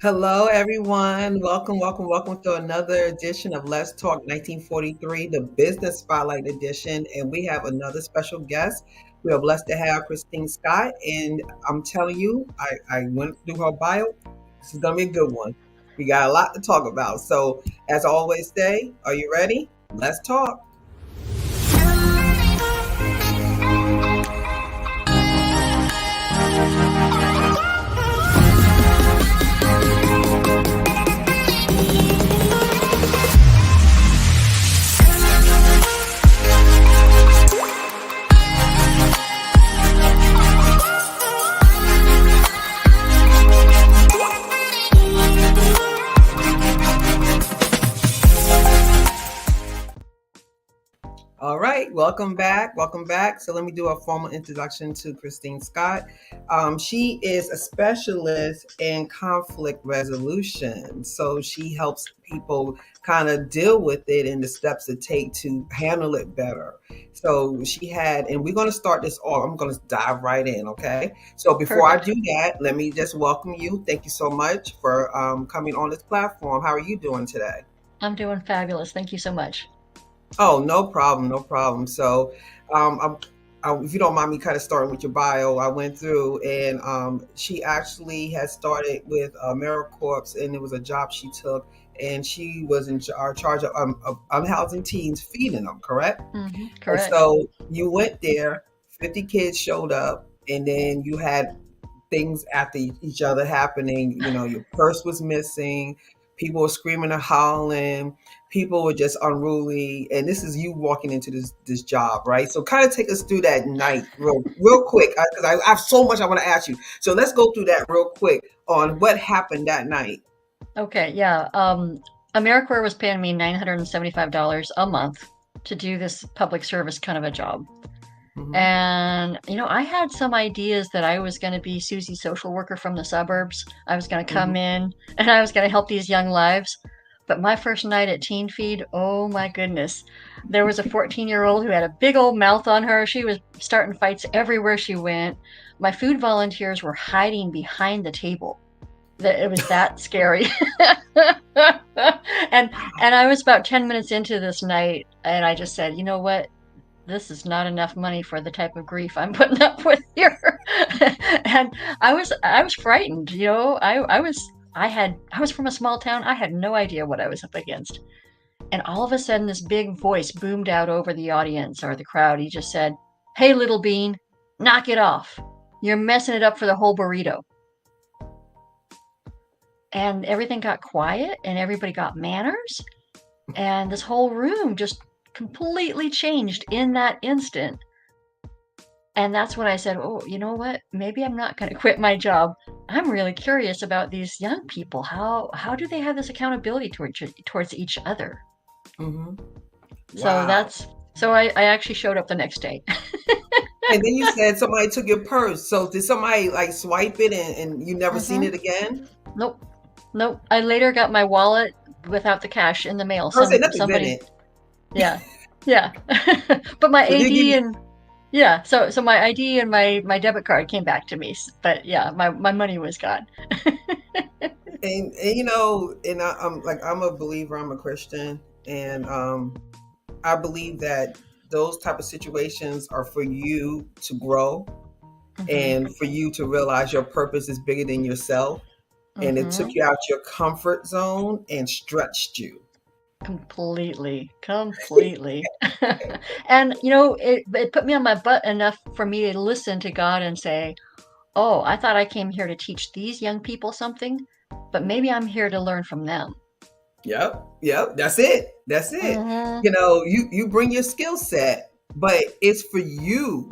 Hello, everyone. Welcome to another edition of Let's Talk 1943, the Business Spotlight Edition. And we have another special guest. We are blessed to have Kristine Scott. And I'm telling you, I went through her bio. This is going to be a good one. We got a lot to talk about. So, as I always say, are you ready? Let's talk. All right, welcome back. Welcome back. So let me do a formal introduction to Kristine Scott. She is a specialist in conflict resolution. So she helps people kind of deal with it and the steps to take to handle it better. So she had, and we're going to start this off. I'm going to dive right in, okay? So before I Perfect. do that, let me just welcome you. Thank you so much for coming on this platform. How are you doing today? I'm doing fabulous. Thank you so much. Oh, no problem, no problem. So, if you don't mind me kind of starting with your bio, I went through and she actually had started with AmeriCorps, and it was a job she took, and she was in charge of unhousing teens, feeding them, correct? And Correct. so you went there, 50 kids showed up, and then you had things after each other happening. You know, your purse was missing, people were screaming and howling, people were just unruly, and this is you walking into this job, right? So, kind of take us through that night, real quick, because I have so much I want to ask you. So, let's go through that real quick on what happened that night. Okay, yeah. AmeriCorps was paying me $975 a month to do this public service kind of a job. Hmm. And, I had some ideas that I was going to be Susie social worker from the suburbs. I was going to come Hmm. in and I was going to help these young lives. But my first night at Teen Feed, oh my goodness. There was a 14-year-old who had a big old mouth on her. She was starting fights everywhere she went. My food volunteers were hiding behind the table. It was that scary. and and I was about 10 minutes into this night and I just said, "You know what? This is not enough money for the type of grief I'm putting up with here." And I was frightened, I was from a small town. I had no idea what I was up against. And all of a sudden this big voice boomed out over the audience or the crowd. He just said, "Hey, little bean, knock it off. You're messing it up for the whole burrito." And everything got quiet and everybody got manners. And this whole room just completely changed in that instant. And that's when I said, "Oh, you know what? Maybe I'm not going to quit my job. I'm really curious about these young people. How do they have this accountability towards each other?" Hmm. So Wow. I actually showed up the next day. And then you said somebody took your purse. So did somebody like swipe it and you never seen Hmm. it again? Nope, nope. I later got my wallet without the cash in the mail. Purse ain't Some nothing's in somebody, it. yeah, yeah. But my So they give AD you and yeah, so my ID and my debit card came back to me. But yeah, my money was gone. and you know, and I'm like I'm a believer, I'm a Christian, and I believe that those type of situations are for you to grow Hmm. and for you to realize your purpose is bigger than yourself, and it took Hmm. you out your comfort zone and stretched you. Completely, completely. And it put me on my butt enough for me to listen to God and say, "Oh, I thought I came here to teach these young people something, but maybe I'm here to learn from them." Yep, yep, that's it. That's it. Hmm. You know, you bring your skill set, but it's for you.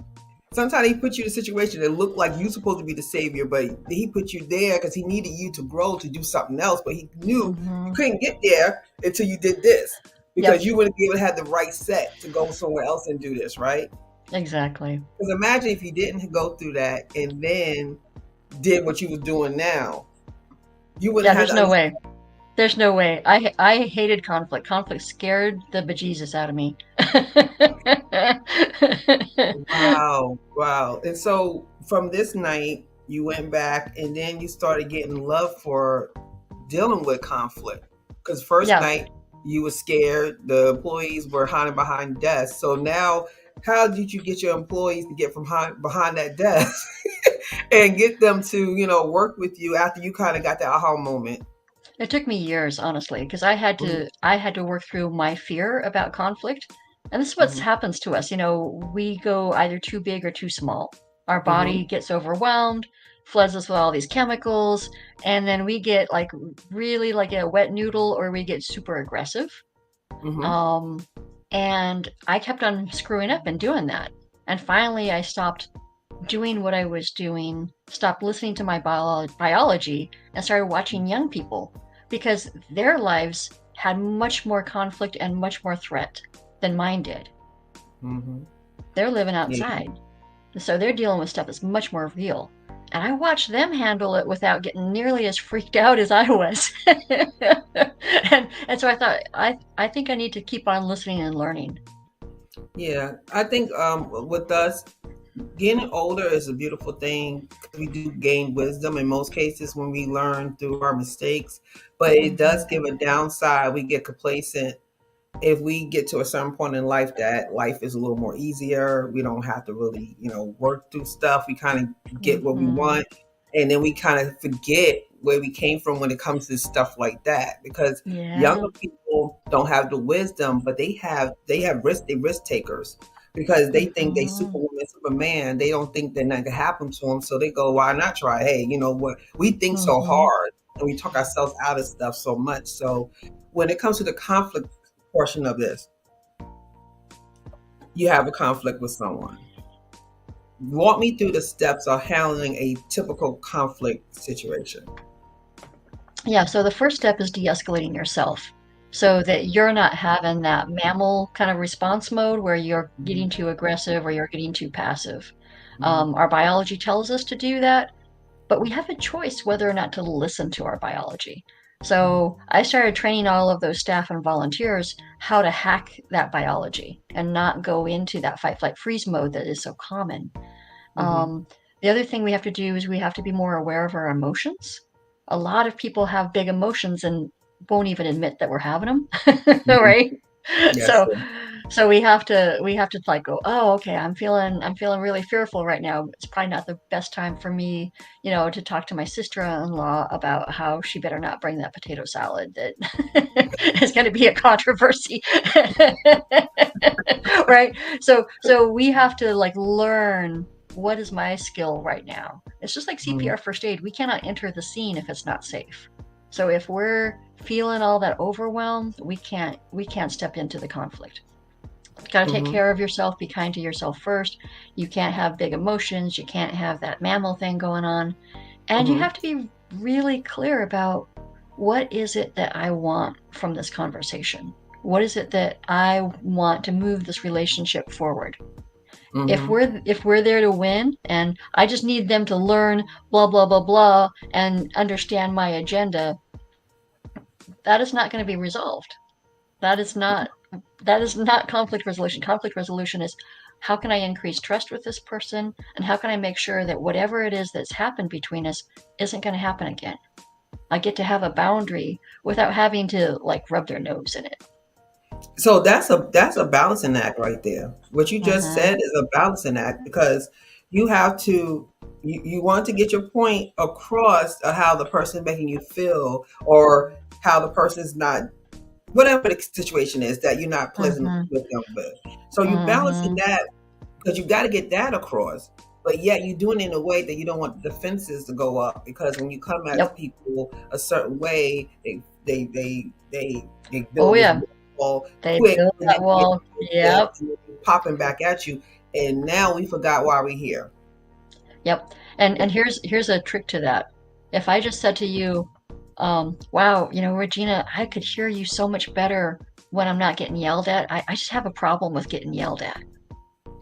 Sometimes he put you in a situation that looked like you supposed to be the savior, but he put you there because he needed you to grow to do something else. But he knew you Hmm. couldn't get there until you did this because Yep, you wouldn't be able to have the right set to go somewhere else and do this, right? exactly. Because imagine if you didn't go through that and then did what you was doing now, you wouldn't Yeah, have there's to no understand. way. There's no way. I hated conflict. Conflict scared the bejesus out of me. Wow, wow. And so from this night, you went back and then you started getting love for dealing with conflict? Because first Yeah. night you were scared, the employees were hiding behind desks. So now, how did you get your employees to get from behind that desk and get them to, work with you after you kind of got that aha moment? It took me years, honestly, because I had to work through my fear about conflict. And this is what Mm-hmm. happens to us. We go either too big or too small. Our Mm-hmm. body gets overwhelmed, floods us with all these chemicals, and then we get like really like a wet noodle or we get super aggressive. Mm-hmm. Um, and I kept on screwing up and doing that. And finally, I stopped doing what I was doing, stopped listening to my biology, and started watching young people because their lives had much more conflict and much more threat than mine did. Mm-hmm. They're living Yeah. outside, so they're dealing with stuff that's much more real. And I watched them handle it without getting nearly as freaked out as I was. and so I thought, I think I need to keep on listening and learning. Yeah. I think with us, getting older is a beautiful thing. We do gain wisdom in most cases when we learn through our mistakes, but it does Mm-hmm. give a downside. We get complacent if we get to a certain point in life that life is a little more easier. We don't have to really, work through stuff. We kind of get what we Mm-hmm. want, and then we kind of forget where we came from when it comes to stuff like that. Because Yeah. younger people don't have the wisdom, but they have risk takers because they think they Mm-hmm. superwoman, superman. They don't think that nothing can happen to them, so they go, "Why not try?" Hey, you know what? We think so Mm-hmm. hard and we talk ourselves out of stuff so much. So when it comes to the conflict portion of this, you have a conflict with someone. Walk me through the steps of handling a typical conflict situation. Yeah, so the first step is de-escalating yourself so that you're not having that mammal kind of response mode where you're getting Mhm, too aggressive or you're getting too passive. mhm, Our biology tells us to do that, but we have a choice whether or not to listen to our biology. So I started training all of those staff and volunteers how to hack that biology and not go into that fight, flight, freeze mode that is so common. mhm, Um, the other thing we have to do is we have to be more aware of our emotions. A lot of people have big emotions and won't even admit that we're having them, mhm. right? Yes. So, so we have to like go, oh, okay, I'm feeling really fearful right now. It's probably not the best time for me, to talk to my sister-in-law about how she better not bring that potato salad that is going to be a controversy. Right? So we have to like learn what is my skill right now. It's just like Mhm, CPR first aid. We cannot enter the scene if it's not safe. So if we're feeling all that overwhelm, we can't step into the conflict. You got to take mhm, care of yourself, be kind to yourself first. You can't have big emotions, you can't have that mammal thing going on, and you mhm, have to be really clear about what is it that I want from this conversation? What is it that I want to move this relationship forward? If mhm, we're there to win and I just need them to learn blah blah blah blah and understand my agenda, that is not going to be resolved. That is not that is not conflict resolution. Conflict resolution is how can I increase trust with this person and how can I make sure that whatever it is that's happened between us isn't going to happen again. I get to have a boundary without having to like rub their nose in it. So that's a balancing act right there. What you just Mm-hmm. said is a balancing act because you have to you want to get your point across of how the person is making you feel or how the person's not, whatever the situation is that you're not pleasant Mm-hmm. with them with. So you balancing Mm-hmm. that because you got to get that across. But yet you're doing it in a way that you don't want the defenses to go up because when you come at Yep. people a certain way, they Oh build this yeah. wall They quick build and that then you get wall. defensive Yep. and they're popping back at you. And now we forgot why we're here. Yep. And here's a trick to that. If I just said to you, wow, Regina, I could hear you so much better when I'm not getting yelled at. I just have a problem with getting yelled at.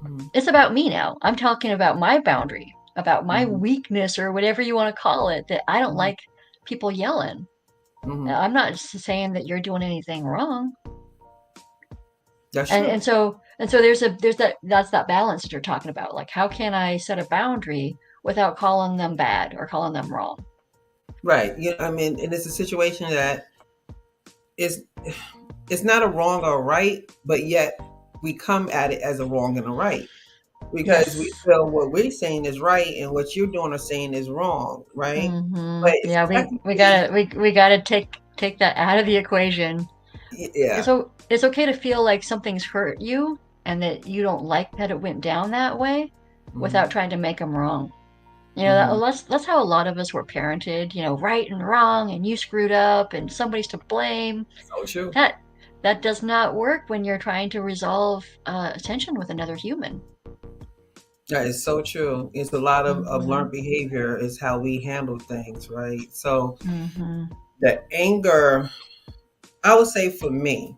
Mhm, It's about me now. I'm talking about my boundary, about my mhm, weakness or whatever you want to call it, that I don't mhm, like people yelling. mhm. I'm not saying that you're doing anything wrong. That's And true. and so and so that's that balance that you're talking about. Like how can I set a boundary without calling them bad or calling them wrong? Right. You know, I mean, and it's a situation that is, it's not a wrong or a right, but yet we come at it as a wrong and a right because we Yes. feel what we're saying is right and what you're doing or saying is wrong, right? But it's Yeah, we technically, gotta we gotta take that out of the equation. yeah. It's okay to feel like something's hurt you and that you don't like that it went down that way without Hmm. trying to make them wrong. You know, Hmm. that's how a lot of us were parented, you know, right and wrong and you screwed up and somebody's to blame. So true. That that does not work when you're trying to resolve tension with another human. That is so true. It's a lot of Mm-hmm. learned behavior is how we handle things, right? So Mm-hmm. the anger, I would say for me,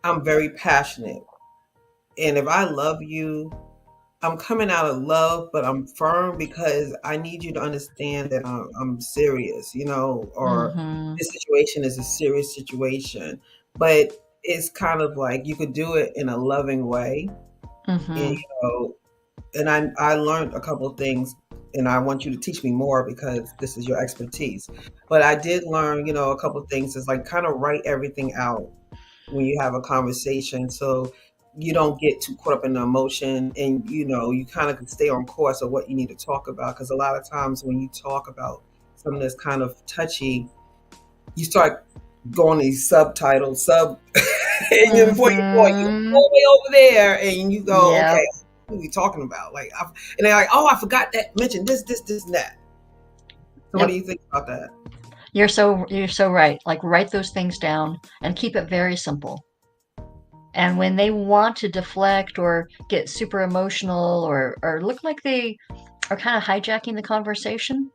I'm very passionate. And if I love you, I'm coming out of love, but I'm firm because I need you to understand that I'm serious, you know, or Mm-hmm. this situation is a serious situation. But it's kind of like you could do it in a loving way. And, Mm-hmm. you know, and I learned a couple of things and I want you to teach me more because this is your expertise. But I did learn, you know, a couple of things is like kind of write everything out when you have a conversation so you don't get too caught up in the emotion and you know you kind of can stay on course of what you need to talk about because a lot of times when you talk about something that's kind of touchy you start going these subtitles sub and you before you know it you're Mm-hmm. all the way over there and you go okay Yep. what are we talking about and they're like oh I forgot that mention this and that so what do Yep. you think about that. You're so right. Like write those things down and keep it very simple. And when they want to deflect or get super emotional or look like they are kind of hijacking the conversation,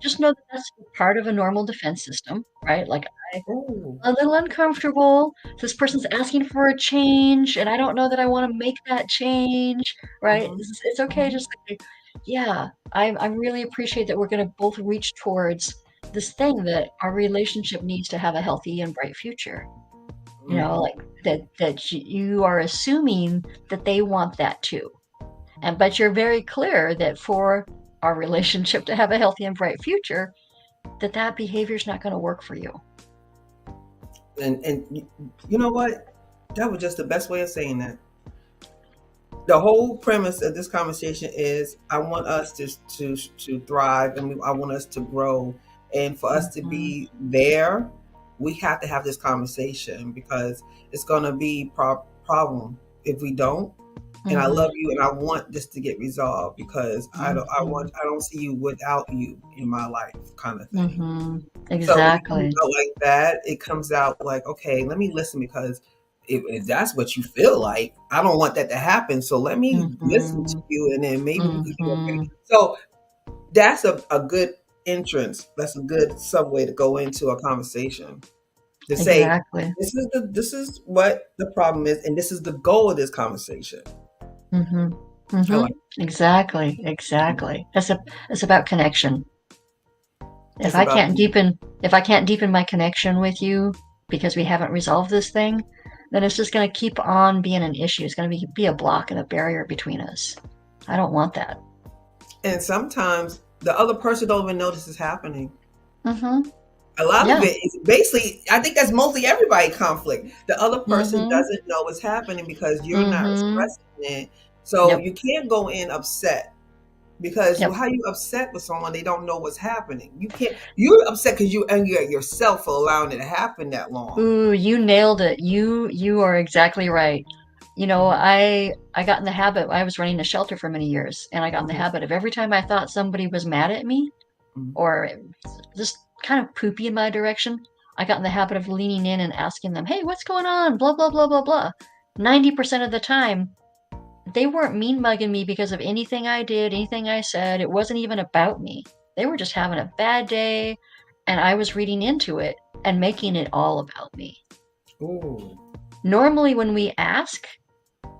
just know that that's part of a normal defense system, right? Like Oh. I'm a little uncomfortable. This person's asking for a change, and I don't know that I want to make that change, right? Hmm. It's okay. Hmm. Just like, yeah, I really appreciate that we're going to both reach towards this thing that our relationship needs to have a healthy and bright future. You know, Hmm. like that you are assuming that they want that too. And but you're very clear that for our relationship to have a healthy and bright future, that behavior is not going to work for you. and you know what that was just the best way of saying that. The whole premise of this conversation is I want us to thrive and I want us to grow and for us to Mhm. be there we have to have this conversation because it's going to be problem if we don't and I Mhm. love you and I want this to get resolved because Mhm. I don't see you without you in my life kind of thing. Mhm. So when it comes Exactly. out like that, it comes out like, okay, let me listen because if that's what you feel like, I don't want that to happen. So let me listen to Mhm. you and then maybe we could be okay. Mhm. So that's a good entrance. That's a good subway to go into a conversation to say, Exactly. this is what the problem is, and this is the goal of this conversation. Mhm. I like Mhm. Exactly. Exactly. It's about connection. it's about If I can't deepen my connection with you because we haven't resolved this thing, then it's just going to keep on being an issue. It's going to be a block and a barrier between us. I don't want that. and sometimes the other person don't even know this is happening. Mhm. A lot of Yeah. it is basically I think that's mostly everybody conflict. The other person Mhm. doesn't know what's happening because you're not Mhm. expressing it. So Yep. you can't go in upset because Yep. how you upset with someone they don't know what's happening. You can't you're upset because you angry at yourself for allowing it to happen that long. Ooh, you nailed it. You are exactly right. You know, Hmm. I got in the habit. I was running a shelter for many years, and I got in the Hmm. habit of every time I thought somebody was mad at me or just kind of poopy in my direction, I got in the habit of leaning in and asking them, "Hey, what's going on?" Blah blah blah blah blah. 90% of the time, they weren't mean mugging me because of anything I did, anything I said. It wasn't even about me. They were just having a bad day, and I was reading into it and making it all about me. Ooh. Normally, when we ask,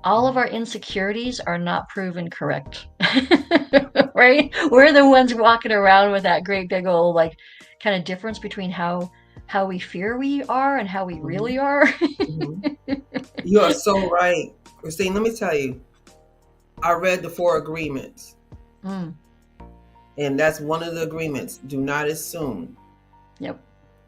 all of our insecurities are not proven correct. Right? We're the ones walking around with that great big old like kind of difference between how we fear we are and how we Hmm. really are. Hmm. You are so right. Christine, let me tell you, I read the Four Agreements. Mm, And that's one of the agreements. Do not assume. Yep.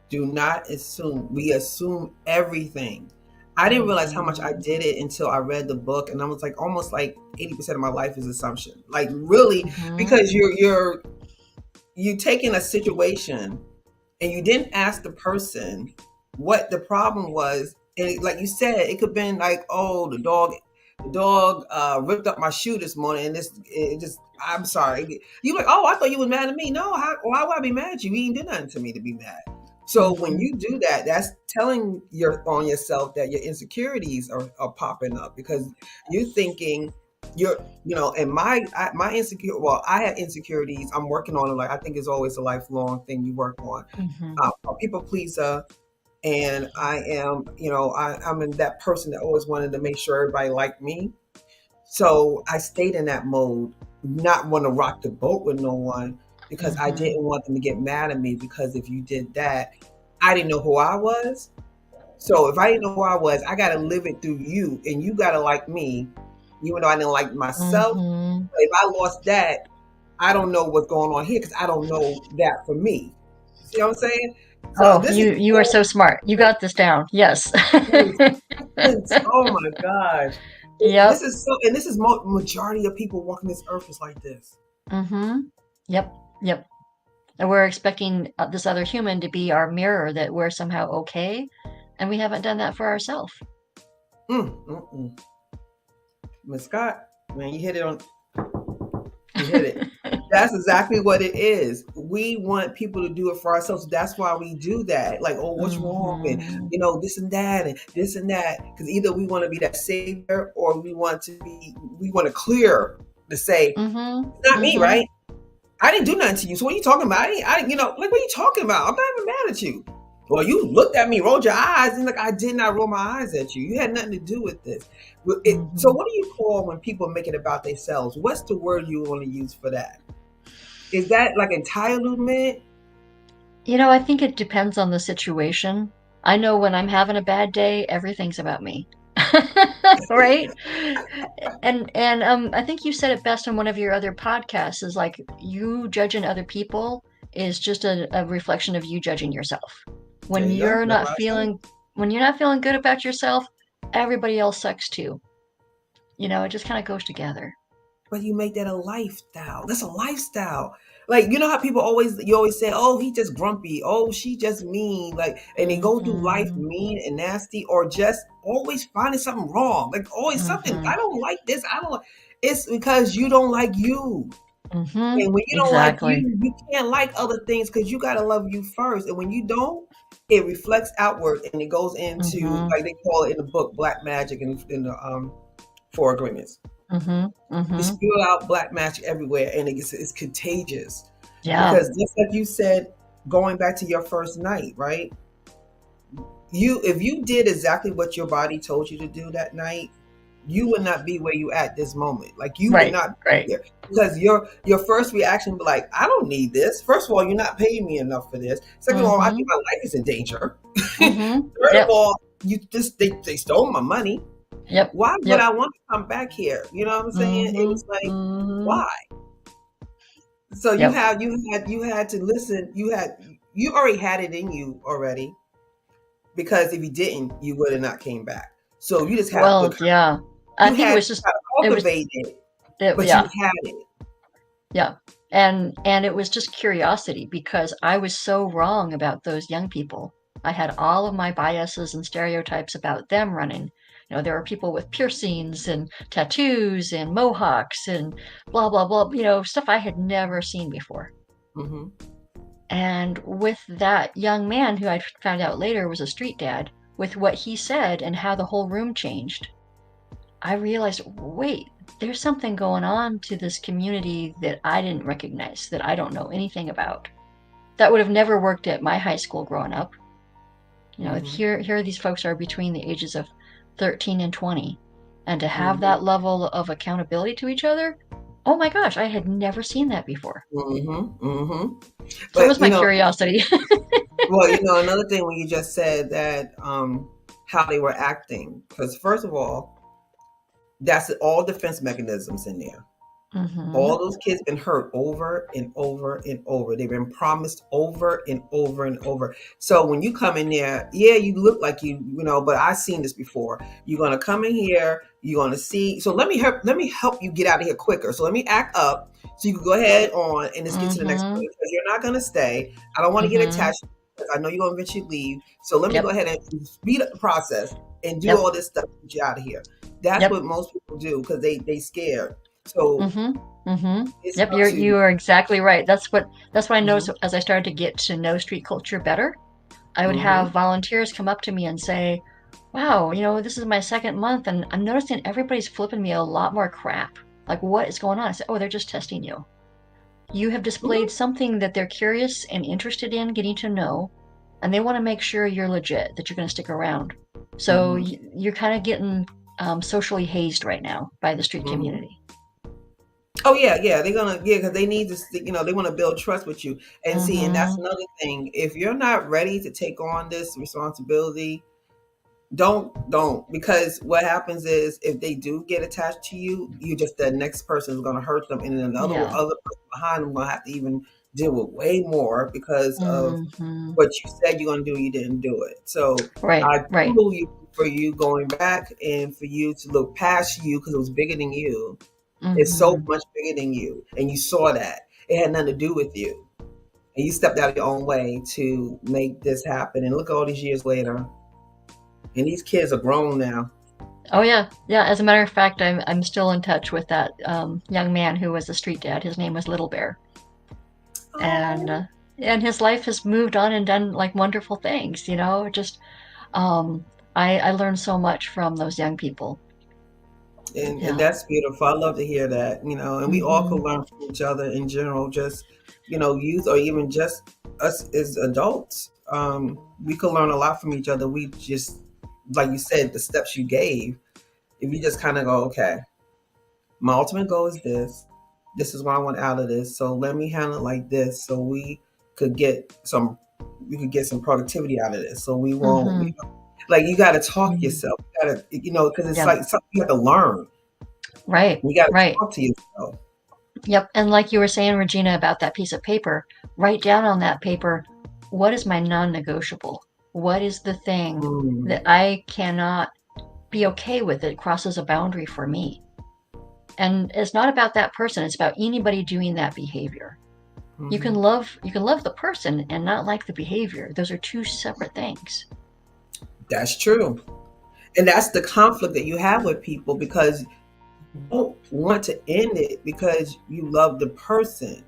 Do not assume. We assume everything. I didn't realize how much I did it until I read the book, and I was like, almost like 80% of my life is assumption. Like really, because you're taking a situation and you didn't ask the person what the problem was. And like you said, it could have been like, oh, the dog ripped up my shoe this morning, and I'm sorry. You're like, oh, I thought you were mad at me. No, why would I be mad at you? You ain't did nothing to me to be mad. So when you do that, that's telling on yourself that your insecurities are popping up, because you're thinking and my insecure. Well, I had insecurities. I'm working on it. Like I think it's always a lifelong thing you work on. A people pleaser, and I am, I'm in that person that always wanted to make sure everybody liked me. So I stayed in that mode, not want to rock the boat with no one, because I didn't want them to get mad at me, because if you did that, I didn't know who I was. So if I didn't know who I was, I got to live it through you, and you got to like me, even though I didn't like myself. But if I lost that, I don't know what's going on here, because I don't know that for me. See what I'm saying? So Oh, you are so smart. You got this down. Yes. Oh my gosh. Yep. This is majority of people walking this earth is like this. Yep. And we're expecting this other human to be our mirror, that we're somehow okay, and we haven't done that for ourselves. Miss Scott, man, you hit it. That's exactly what it is. We want people to do it for ourselves. That's why we do that. Like, oh, what's wrong? And, this and that and this and that. Because either we want to be that savior, or we want to clear to say, it's not me, right? I didn't do nothing to you. So what are you talking about? What are you talking about? I'm not even mad at you. Well, you looked at me, rolled your eyes, and like, I did not roll my eyes at you. You had nothing to do with this. So what do you call when people make it about themselves? What's the word you want to use for that? Is that like entitlement? I think it depends on the situation. I know when I'm having a bad day, everything's about me. Right? And I think you said it best on one of your other podcasts, is like, you judging other people is just a reflection of you judging yourself. When you're not feeling good about yourself, everybody else sucks too. It just kind of goes together. But you make that a lifestyle. That's a lifestyle. Like, you know how you always say, oh, he just grumpy. Oh, she just mean. Like, and they go through life mean and nasty, or just always finding something wrong. Like, always something. I don't like this. It's because you don't like you. And when you don't like you can't like other things, because you got to love you first. And when you don't, it reflects outward, and it goes into, like they call it in the book, black magic, in the 4 agreements. You spew out black magic everywhere, and it's contagious. Yeah. Because just like you said, going back to your first night, right? If you did exactly what your body told you to do that night, you would not be where you at this moment. Like, you would not be there, because your first reaction would be like, I don't need this. First of all, you're not paying me enough for this. Second of all, I think my life is in danger. Third of all, they stole my money. Why would I want to come back here? You know what I'm saying? It was like, why? So you had to listen. You already had it in you already, because if you didn't, you would have not came back. So you just have to. I think it was just cultivate it, but you had it. Yeah, and it was just curiosity, because I was so wrong about those young people. I had all of my biases and stereotypes about them running. There are people with piercings and tattoos and mohawks and blah, blah, blah, stuff I had never seen before. And with that young man, who I found out later was a street dad, with what he said and how the whole room changed, I realized, wait, there's something going on to this community that I didn't recognize, that I don't know anything about. That would have never worked at my high school growing up. Here these folks are between the ages of 13 and 20, and to have that level of accountability to each other, oh my gosh, I had never seen that before. So it was my curiosity. Well, another thing when you just said that, how they were acting, because first of all, that's all defense mechanisms in there. Mm-hmm. All those kids been hurt over and over and over. They've been promised over and over and over. So when you come in there, yeah, you look like you know, but I've seen this before. You're gonna come in here, you're gonna see. So let me help you get out of here quicker. So let me act up so you can go ahead on and just get to the next Mm-hmm. place because you're not gonna stay. I don't want to get Mm-hmm. attached because I know you're gonna eventually leave. So let me go Yep. ahead and speed up the process and do Yep. all this stuff to get you out of here. That's Yep. what most people do because they scared. So Mm-hmm. Mm-hmm. it's Yep. up You to are exactly right. That's what I noticed Mhm, as I started to get to know street culture better. I would have mhm. volunteers come up to me and say, "Wow, this is my second month, and I'm noticing everybody's flipping me a lot more crap. Like, what is going on?" I said, "Oh, they're just testing you. You have displayed Mhm, something that they're curious and interested in getting to know, and they want to make sure you're legit, that you're going to stick around. So mhm, you're kind of getting socially hazed right now by the street mhm. community." Oh yeah, yeah. They're gonna because they need to. They want to build trust with you. And see, and that's Mm-hmm. another thing. If you're not ready to take on this responsibility, don't because what happens is if they do get attached to you, you just the next person is gonna hurt them, and then another Yeah. other person behind them gonna have to even deal with way more because of Mm-hmm. what you said you're gonna do, you didn't do it. So Right. I Right. total you for you going back and for you to look past you because it was bigger than you. It's so Mm-hmm. much bigger than you, and you saw that it had nothing to do with you, and you stepped out of your own way to make this happen. And look, all these years later, and these kids are grown now. Oh yeah, yeah. As a matter of fact, I'm still in touch with that young man who was a street dad. His name was Little Bear, and Oh, his life has moved on and done like wonderful things. Just um, I learned so much from those young people. and Yeah. that's beautiful. I love to hear that. And we all can Mm-hmm. learn from each other in general. Just youth or even just us as adults. We can learn a lot from each other. We just, like you said, the steps you gave. If you just kind of go, okay, my ultimate goal is this. This is what I want out of this. So let me handle it like this, so could get some, we could get some productivity out of this. So we won't, Mm-hmm. like you got to talk Mm-hmm. yourself. You got to, because it's Yeah. like something you have to learn. Right. You got to Right. talk to yourself. Yep. And like you were saying, Regina, about that piece of paper, write down on that paper, what is my non-negotiable? What is the thing that Mm, I cannot be okay with? It crosses a boundary for me. And it's not about that person, it's about anybody doing that behavior. mhm. You can love the person and not like the behavior. Those are two separate things. That's true, and that's the conflict that you have with people because you don't want to end it because you love the person,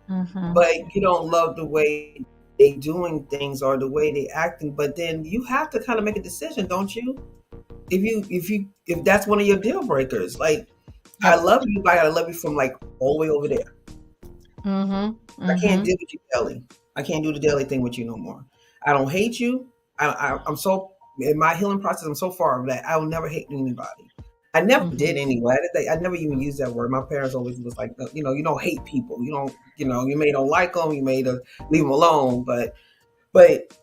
Mm-hmm. but you don't love the way they doing things or the way they acting. But then you have to kind of make a decision, don't you? If that's one of your deal breakers, like I Yep. love you, but I gotta love you from like all the way over there. Mm-hmm. I can't Mm-hmm. deal with you daily. I can't do the daily thing with you no more. I don't hate you. I'm so in my healing process. I'm so far that I will never hate anybody. I never Mm-hmm. did anyway. I never even used that word. My parents always was like, you don't hate people. You don't, you may don't like them. You may leave them alone. But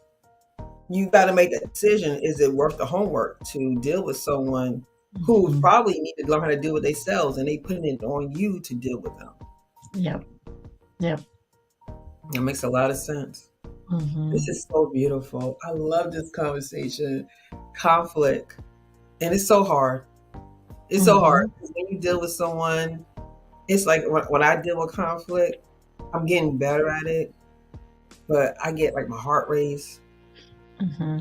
you got to make that decision. Is it worth the homework to deal with someone who Mm-hmm. probably need to learn how to deal with themselves, and they putting it on you to deal with them? Yep. Yep. That makes a lot of sense. Mm-hmm. This is so beautiful. I love this conversation. Conflict. And it's so hard. It's so hard Mm-hmm. because when you deal with someone, it's like when I deal with conflict, I'm getting better at it, but I get like my heart race. Mm-hmm.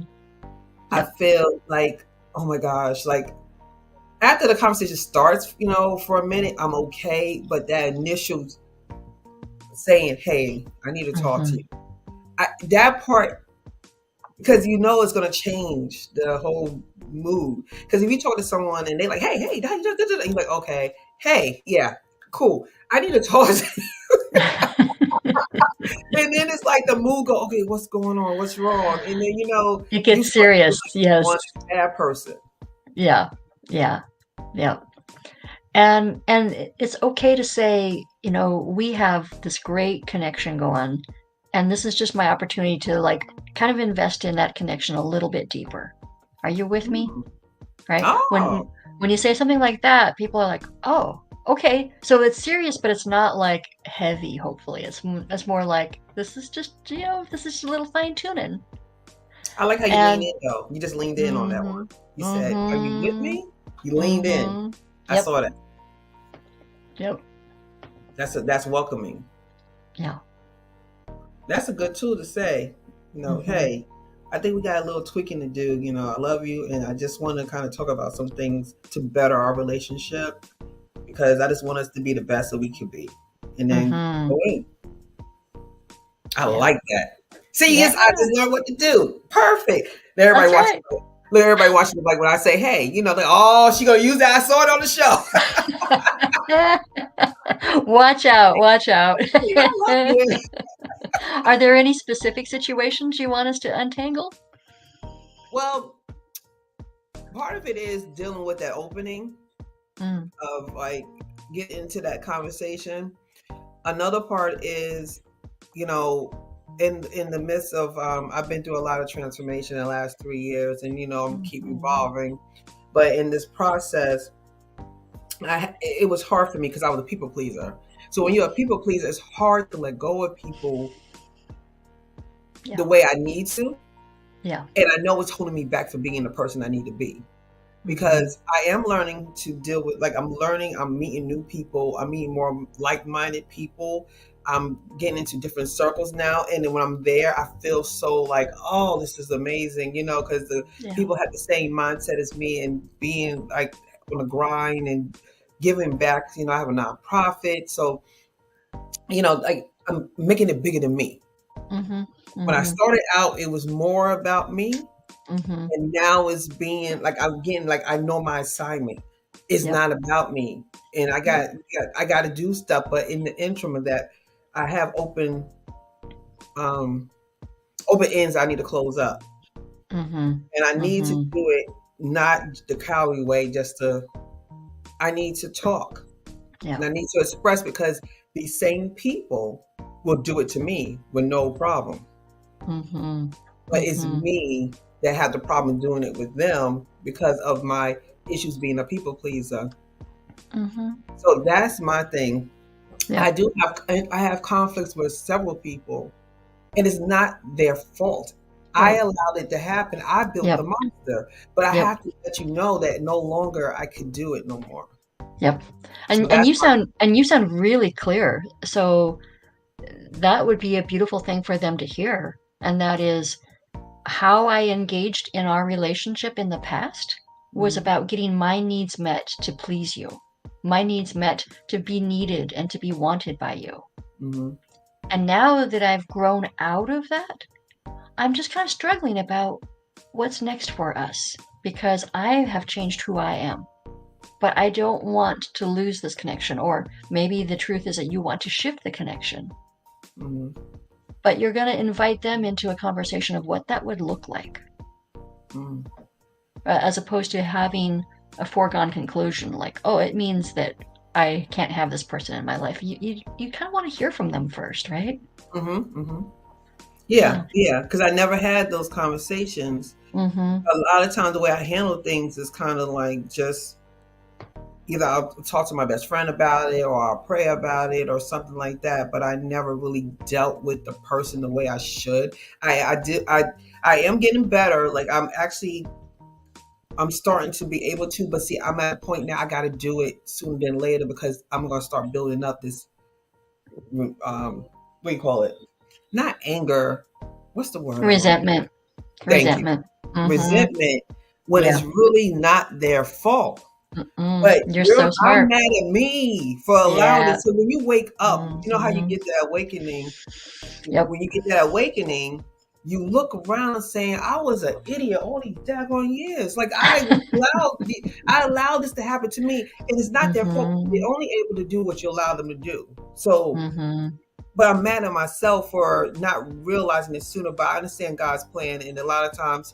I Yep. feel like, oh my gosh, like after the conversation starts, for a minute, I'm okay. But that initial saying, hey, I need to talk to Mm-hmm. you. That part, because it's going to change the whole mood. Because if you talk to someone and they're like, hey, da, da, da, da, you're like, okay, hey, yeah, cool. I need to talk to you. And then it's like the mood go, okay, what's going on? What's wrong? And then, It you gets start feeling serious. like Yes. one bad person. Yeah. Yeah. Yeah. And it's okay to say, we have this great connection going, and this is just my opportunity to like kind of invest in that connection a little bit deeper. Are you with me? Mm. Right? Oh, When you say something like that, people are like, "Oh." Okay, so it's serious, but it's not like heavy. Hopefully, it's more like this is just this is just a little fine tuning. I like how you lean And in though. You just leaned in on that one. mm-hmm, You said, "Are you with mm-hmm, me?" You leaned in. mm-hmm. I Yep, saw that. yep, That's welcoming. yeah. That's a good tool to say. Mm-hmm, Hey, I think we got a little tweaking to do. I love you, and I just want to kind of talk about some things to better our relationship because I just want us to be the best that we can be. And then mm-hmm. go in. I Yeah, like that. See, yeah. yes, I just learned what to do. Perfect. Then everybody That's watching. right. Look, everybody watching. Like when I say, "Hey," like, "Oh, she gonna use that." I saw it on the show. Watch out, watch out. I love you. Are there any specific situations you want us to untangle? Well, part of it is dealing with that opening Mm, of like get into that conversation. Another part is, you know, in the midst of I've been through a lot of transformation in the last 3 years, and I'm keep mm-hmm. evolving. But in this process, it was hard for me because I was a people pleaser. So when you're a people pleaser, it's hard to let go of people Yeah, the way I need to, yeah. and I know it's holding me back from being the person I need to be. Mm-hmm. Because I am learning to deal with, like, I'm meeting new people, I'm meeting more like-minded people, I'm getting into different circles now, and then when I'm there I feel so like, oh, this is amazing, because the Yeah. people have the same mindset as me and being like on the grind and giving back. I have a nonprofit, so like I'm making it bigger than me. Mm-hmm. When I Mm-hmm. started out, it was more about me, Mm-hmm. and now it's being like I'm getting like I know my assignment. It's Yep. not about me, and Yep. I got to do stuff. But in the interim of that, I have um open ends I need to close up, Mm-hmm. and I need to Mm-hmm. do it not the cowardly way. I need to talk, Yeah. and I need to express because these same people will do it to me with no problem. Mm-hmm. But it's Mm-hmm. me that had the problem doing it with them because of my issues being a people pleaser. Mm-hmm. So that's my thing. Yep. I have conflicts with several people, and it's not their fault. I Right. allowed it to happen. I built the Yep. monster, but I Yep. have to let you know that no longer I could do it no more. Yep. So And that's you sound really clear. So that would be a beautiful thing for them to hear. And that is how I engaged in our relationship in the past was mm-hmm, about getting my needs met to please you. My needs met to be needed and to be wanted by you. mm-hmm, And now that I've grown out of that, I'm just kind of struggling about what's next for us because I have changed who I am. But I don't want to lose this connection. Or maybe the truth is that you want to shift the connection. mm-hmm, But you're going to invite them into a conversation of what that would look like, mm-hmm. as opposed to having a foregone conclusion like, oh, it means that I can't have this person in my life. You kind of want to hear from them first, right? Mm-hmm, mm-hmm. Yeah. Yeah, because I never had those conversations. Mm-hmm. A lot of times, the way I handle things is kind of like just either I'll talk to my best friend about it or I'll pray about it or something like that. But I never really dealt with the person the way I should. I am getting better. Like I'm starting to be able to, but see, I'm at a point now I got to do it sooner than later because I'm going to start building up this, what do you call it? Not anger. What's the word I want? Resentment. Thank you. Resentment. Mm-hmm. Resentment when Yeah. it's really not their fault. Mm-mm. But You're so I'm smart. mad at me for allowing Yeah. it. So when you wake up, you know how you Mm-hmm. get that awakening. Yep. When you get that awakening, you look around saying, "I was an idiot all these daggone years. Like I allowed this to happen to me, and it's not their fault. They're Mm-hmm. only able to do what you allow them to do." So, Mm-hmm. but I'm mad at myself for not realizing it sooner. But I understand God's plan, and a lot of times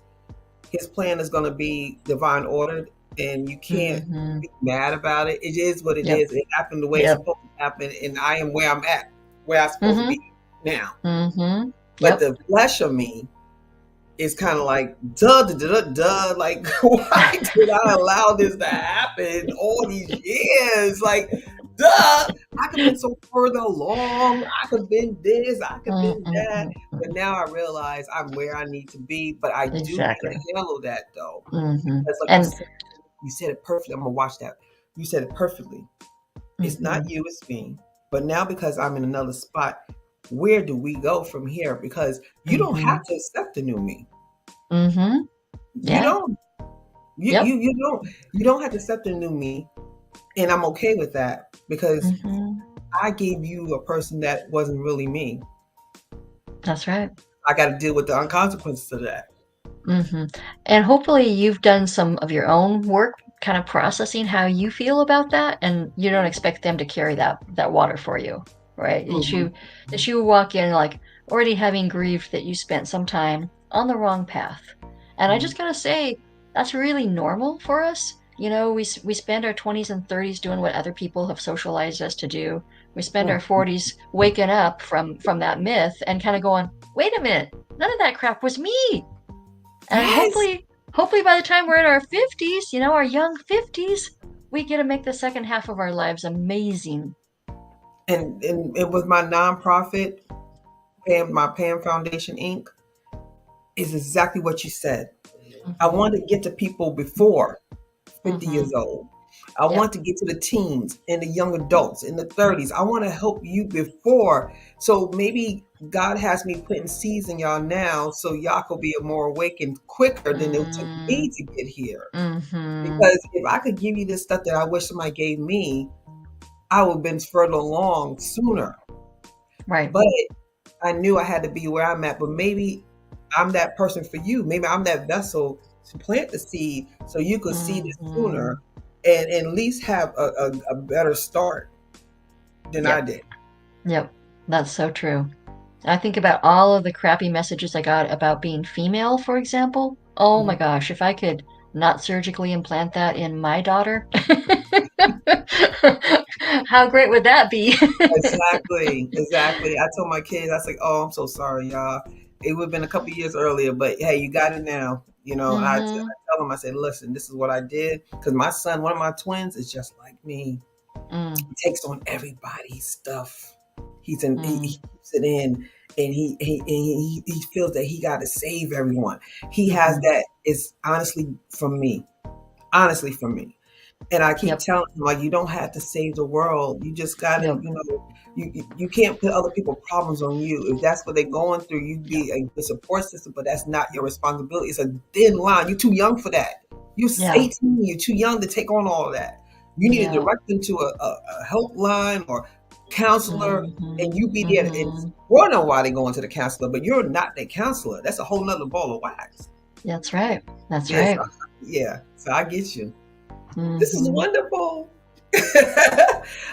His plan is going to be divine ordered, and you can't Mm-hmm. be mad about it. It is what it Yep. is. It happened the way it's Yep. supposed to happen, and I am where I'm at, where I'm supposed to Mm-hmm. be now. Mm-hmm. But Yep. the flesh of me is kind of like, duh, duh, duh, duh, duh. Like, why did I allow this to happen all these years? Like, Duh! I could have been so further along. I could have been this. I could have Mm, been mm, that. mm, But mm. now I realize I'm where I need to be. But I do know how to Exactly. handle that though. Hmm. Because like And you said it perfectly. I'm gonna watch that. You said it perfectly. It's not hmm you, it's me. But now because I'm in another spot, where do we go from here? Because you don't hmm have to accept the new me. hmm You Yeah. don't. You Yep. you you don't. You don't have to accept the new me, and I'm okay with that because hmm I gave you a person that wasn't really me. That's right. I got to deal with the consequences of that. hmm And hopefully you've done some of your own work, kind of processing how you feel about that, and you don't expect them to carry that water for you, right? Mhm. That you walk in like already having grieved that you spent some time on the wrong path. And I Mhm. just gotta say, that's really normal for us. You know, we spend our 20s and 30s doing what other people have socialized us to do. We spend our Mhm. 40s waking up from that myth and kind of going, wait a minute, none of that crap was me. And Yes. hopefully by the time we're in our 50s, you know, our young 50s, we get to make the second half of our lives amazing. And with my nonprofit, my Pam Foundation Inc. is exactly what you said. I Hmm. want to get to people before 50 Hmm. years old. I Yep. want to get to the teens and the young adults in the 30s. I want to help you before. So maybe God has me putting seeds in y'all now so y'all could be more awakened quicker than it took Mm, me to get here. hmm Because if I could give you this stuff that I wish somebody gave me, I would have been further along sooner. Right. But I knew I had to be where I'm at. But maybe I'm that person for you. Maybe I'm that vessel to plant the seed so you could see this Hmm. sooner and at least have a better start than I Yep. did. Yep. That's so true. I think about all of the crappy messages I got about being female, for example. Oh my Mhm. gosh, if I could not surgically implant that in my daughter, how great would that be? Exactly, exactly. I told my kids, I said, "Oh, I'm so sorry, y'all. It would have been a couple years earlier, but hey, you got it now." I Hmm. tell them, I said, "Listen, this is what I did." Because my son, one of my twins, is just like me. Mm, He takes on everybody's stuff. He mm, keeps it in, and he feels that he got to save everyone. He has hmm. that. It's honestly from me. And I keep Yep, telling him, like, you don't have to save the world. You just gotta, yep, you can't put other people's problems on you. If that's what they're going through, you be a good support system, but that's not your responsibility. It's a thin line. You're too young for that. You're yeah, 18. You're too young to take on all of that. You need to yeah. direct them to a helpline or counselor, and Hmm. you be there. And Hmm. we know why they're going to the counselor, but you're not the counselor. That's a whole nother ball of wax. That's right. That's Yes, right. yeah. So I get you. This is Hmm. wonderful.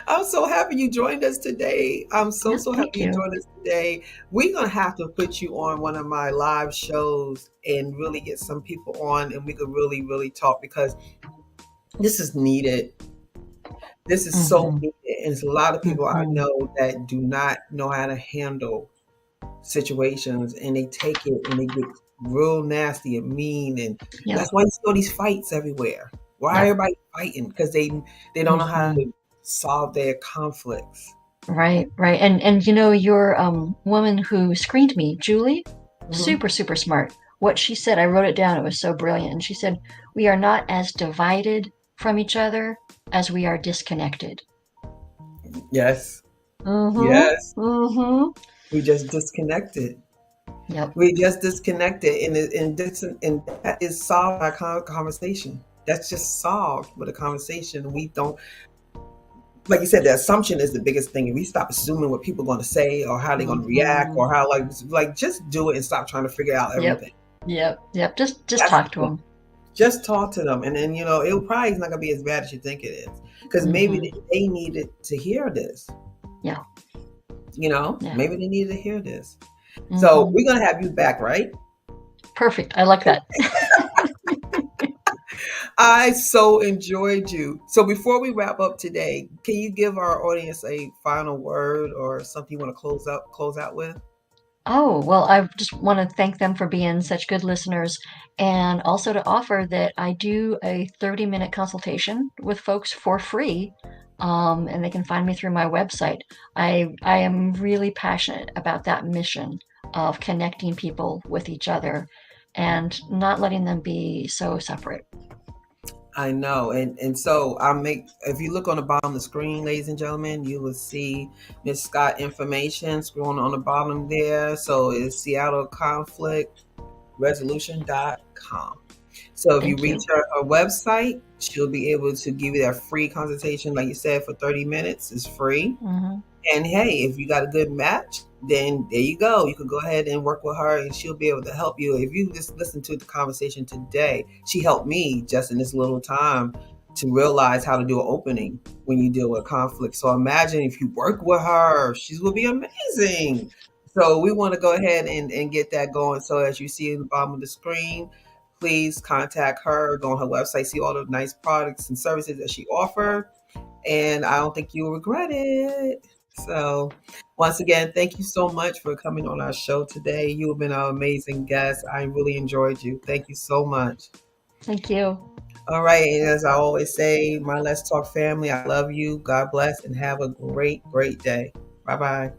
I'm so happy you joined us today. I'm so, Yeah, so happy thank you you. joined us today. We're going to have to put you on one of my live shows and really get some people on and we could really, really talk because this is needed. This is so Hmm. needed. And there's a lot of people I Hmm. know that do not know how to handle situations and they take it and they get real nasty and mean and Yep, that's why you see all these fights everywhere. Why yep. everybody fighting? Because they don't know how Hmm. to solve their conflicts. Right, right. And you know, your woman who screened me, Julie, Hmm. super, super smart. What she said, I wrote it down, it was so brilliant. And she said, we are not as divided from each other as we are disconnected. Yes, Mm-hmm. yes. Mm-hmm. We just disconnected. Yep. We just disconnected, and that is solved by conversation. That's just solved with a conversation. We don't, like you said, the assumption is the biggest thing. If we stop assuming what people are going to say or how they're going to react Mm-hmm. or how like just do it and stop trying to figure out Yep. everything. Yep. Yep. Just That's talk to the them. just talk to them, and then it probably is not going to be as bad as you think it is because maybe Mm-hmm. they needed to hear this. Yeah. Yeah. Maybe they needed to hear this. So Mm-hmm. we're going to have you back, right? Perfect. I like that. I so enjoyed you. So before we wrap up today, can you give our audience a final word or something you want to close out with? Oh, well, I just want to thank them for being such good listeners and also to offer that I do a 30-minute consultation with folks for free and they can find me through my website. I am really passionate about that mission of connecting people with each other and not letting them be so separate. I know, and so I make. If you look on the bottom of the screen, ladies and gentlemen, you will see Miss Scott information scrolling on the bottom there. So it's Seattle Conflict Resolution.com. So if you Thank reach you. her website, she'll be able to give you that free consultation, like you said, for 30 minutes. It's free. Hmm. And hey, if you got a good match, then there you go. You can go ahead and work with her, and she'll be able to help you. If you just listen to the conversation today, she helped me just in this little time to realize how to do an opening when you deal with conflict. So imagine if you work with her, she will be amazing. So we want to go ahead and get that going. So as you see at the bottom of the screen, please contact her, go on her website, see all the nice products and services that she offers, and I don't think you'll regret it. So, once again, thank you so much for coming on our show today. You have been an amazing guest. I really enjoyed you. Thank you so much. Thank you. All right. And as I always say, my Let's Talk family, I love you. God bless and have a great, great day. Bye bye.